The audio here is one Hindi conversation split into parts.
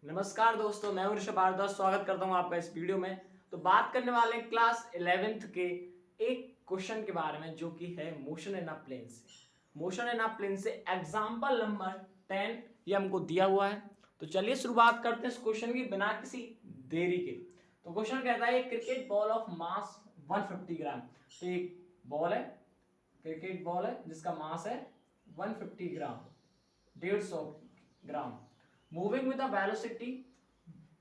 नमस्कार दोस्तों, मैं हूं ऋषभ भारद्वाज। स्वागत करता हूं आपका इस वीडियो में। तो बात करने वाले हैं क्लास 11th के एक क्वेश्चन के बारे में जो कि है मोशन इन अ प्लेन से। मोशन इन अ प्लेन से एग्जांपल नंबर 10 ये हमको दिया हुआ है। तो चलिए शुरुआत करते हैं इस क्वेश्चन की बिना किसी देरी के। तो क्वेश्चन कहता है क्रिकेट बॉल ऑफ मास 150 ग्राम। तो एक बॉल है, क्रिकेट बॉल है जिसका मास है 150 ग्राम, 150 ग्राम, moving with velocity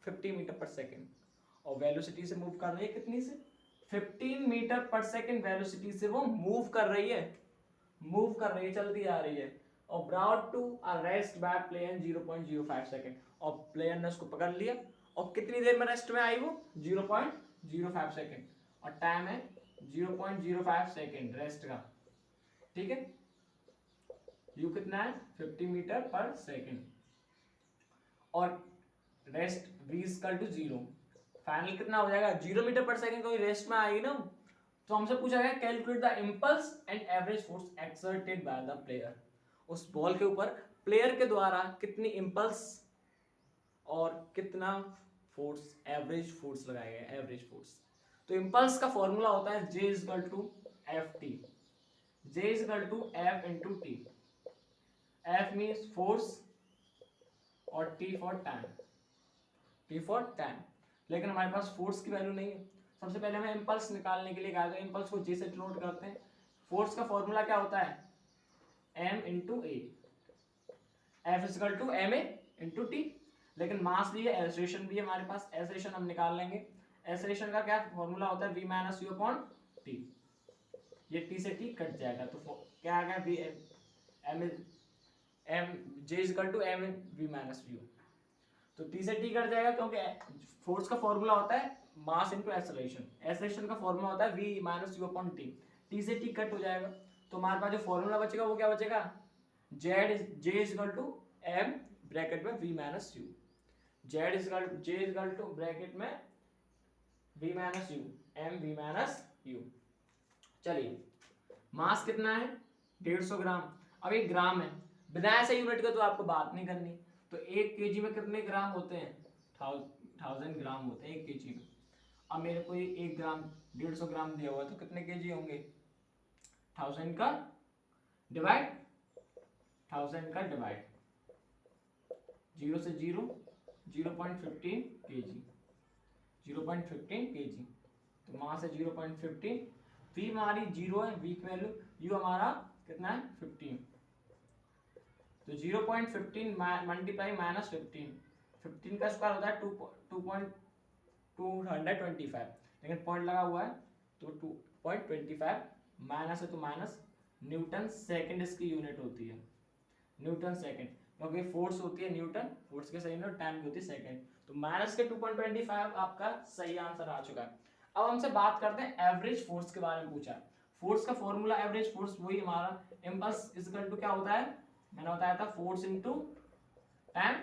50 metre per second. और वेलोसिटी से मूव कर रही है कितनी से 15 मीटर पर सेकेंड वेलोसिटी से वो मूव कर रही है, चलती आ रही है। और brought to a rest by player 0.05 second. और प्लेयर ने उसको पकड़ लिया और कितनी देर में रेस्ट में आई वो 0.05 सेकेंड। और टाइम है 0.05 सेकेंड रेस्ट का। ठीक है, यू कितना है 50 मीटर पर सेकेंड और rest v equal to 0। Final कितना हो जाएगा 0 मीटर पर सेकेंड। कोई रेस्ट में आएगी ना, तो हमसे पूछा गया calculate the impulse and average force exerted by the player. उस बॉल के ऊपर प्लेयर के द्वारा कितनी इंपल्स और कितना फोर्स, एवरेज फोर्स लगाया गया, एवरेज फोर्स। तो इंपल्स का फॉर्मूला होता है J equal to F T, J equal to F into T. F means force और T for time, T for time. लेकिन हमारे पास फोर्स की वैल्यू नहीं है। सबसे पहले हमें इंपल्स निकालने के लिए कहा गया, इंपल्स को जे से डिनोट करते हैं। फोर्स का फॉर्मूला क्या होता है m इंटू ए, F equal to M A into T. लेकिन मास भी है, एक्सेलरेशन भी है हमारे पास, एक्सेलरेशन हम निकाल लेंगे। एक्सेलरेशन का क्या फॉर्मूला होता है v minus U upon T. ये टी से टी कट जाएगा तो क्या आ गया v M J equal to M V minus U. तो टी से टी कट जाएगा क्योंकि फोर्स का फॉर्मूला होता है मास इनटू एक्सेलरेशन, एक्सेलरेशन का फॉर्मूला होता है v minus U upon T. T से टी कट हो जाएगा तो हमारे पास जो फॉर्मूला बचेगा वो क्या बचेगा, J equal to M bracket में v minus U, J equal to bracket में v minus U, M v minus U. चलिए मास कितना है 150 ग्राम। अब एक ग्राम है, बिना ऐसे यूनिट का तो आपको बात नहीं करनी। तो 1 केजी में कितने ग्राम होते हैं 1000 ग्राम होते हैं 1 केजी में। अब मेरे को 1 ग्राम 150 ग्राम दिया हुआ है तो कितने केजी होंगे 1000 का डिवाइड 0 से 0 0.15 केजी, 0.15 केजी। तो मास है 0.15, v हमारी 0 है, v की वैल्यू, u हमारा कितना है 15। तो 0.15 मल्टीप्लाई माइनस 15 का स्क्वायर होता है 2.225, लेकिन पॉइंट लगा हुआ है तो 2.25 माइनस है तो माइनस। न्यूटन सेकंड इसकी यूनिट होती है, न्यूटन सेकंड, क्योंकि फोर्स होती है न्यूटन, फोर्स के सही यूनिट टाइम की होती है सेकंड। तो माइनस के 2.25 आपका सही आंसर आ चुका है। अब हमसे बात करते हैं एवरेज फोर्स के बारे में पूछा। फोर्स का फॉर्मूला एवरेज फोर्स वही हमारा इम्पल्स इक्वल टू क्या होता है, मैंने बताया था फोर्स इनटू टाइम।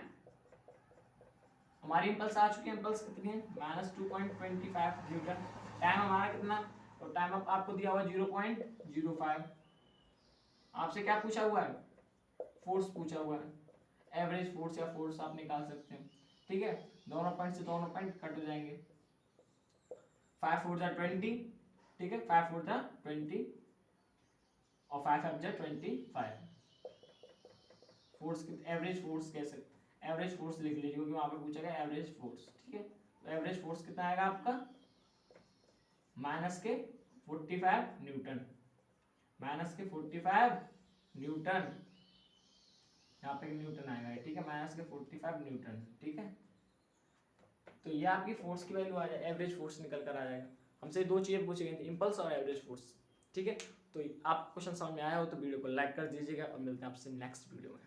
हमारी इंपल्स आ चुकी है, इंपल्स कितनी है माइनस 2.25 न्यूटन। टाइम हमारा कितना, तो टाइम आपको दिया हुआ 0.05। आपसे क्या पूछा हुआ है, फोर्स पूछा हुआ है, एवरेज फोर्स या फोर्स आप निकाल सकते हैं। ठीक है, दोनों पॉइंट से दोनों पॉइंट कट हो जाएंगे। 5 4 जा 20, ठीक है, 5 4 जा 20 और 5 5 जा 25। फोर्स एवरेज फोर्स कैसे, एवरेज फोर्स लिख लीजिए क्योंकि वहां पे पूछा गया एवरेज फोर्स। ठीक है, तो एवरेज फोर्स कितना आएगा आपका माइनस के 45 न्यूटन, माइनस के 45 न्यूटन, यहाँ पे न्यूटन आएगा। ठीक है, माइनस के 45 न्यूटन। ठीक है, तो ये आपकी फोर्स की वैल्यू आ जाए, एवरेज फोर्स निकल कर आ जाएगा। हमसे दो चीजें पूछी गई थी, इंपल्स और एवरेज फोर्स। ठीक है, तो आप क्वेश्चन समझ में आया हो तो वीडियो को लाइक कर दीजिएगा और मिलते हैं आपसे नेक्स्ट वीडियो में।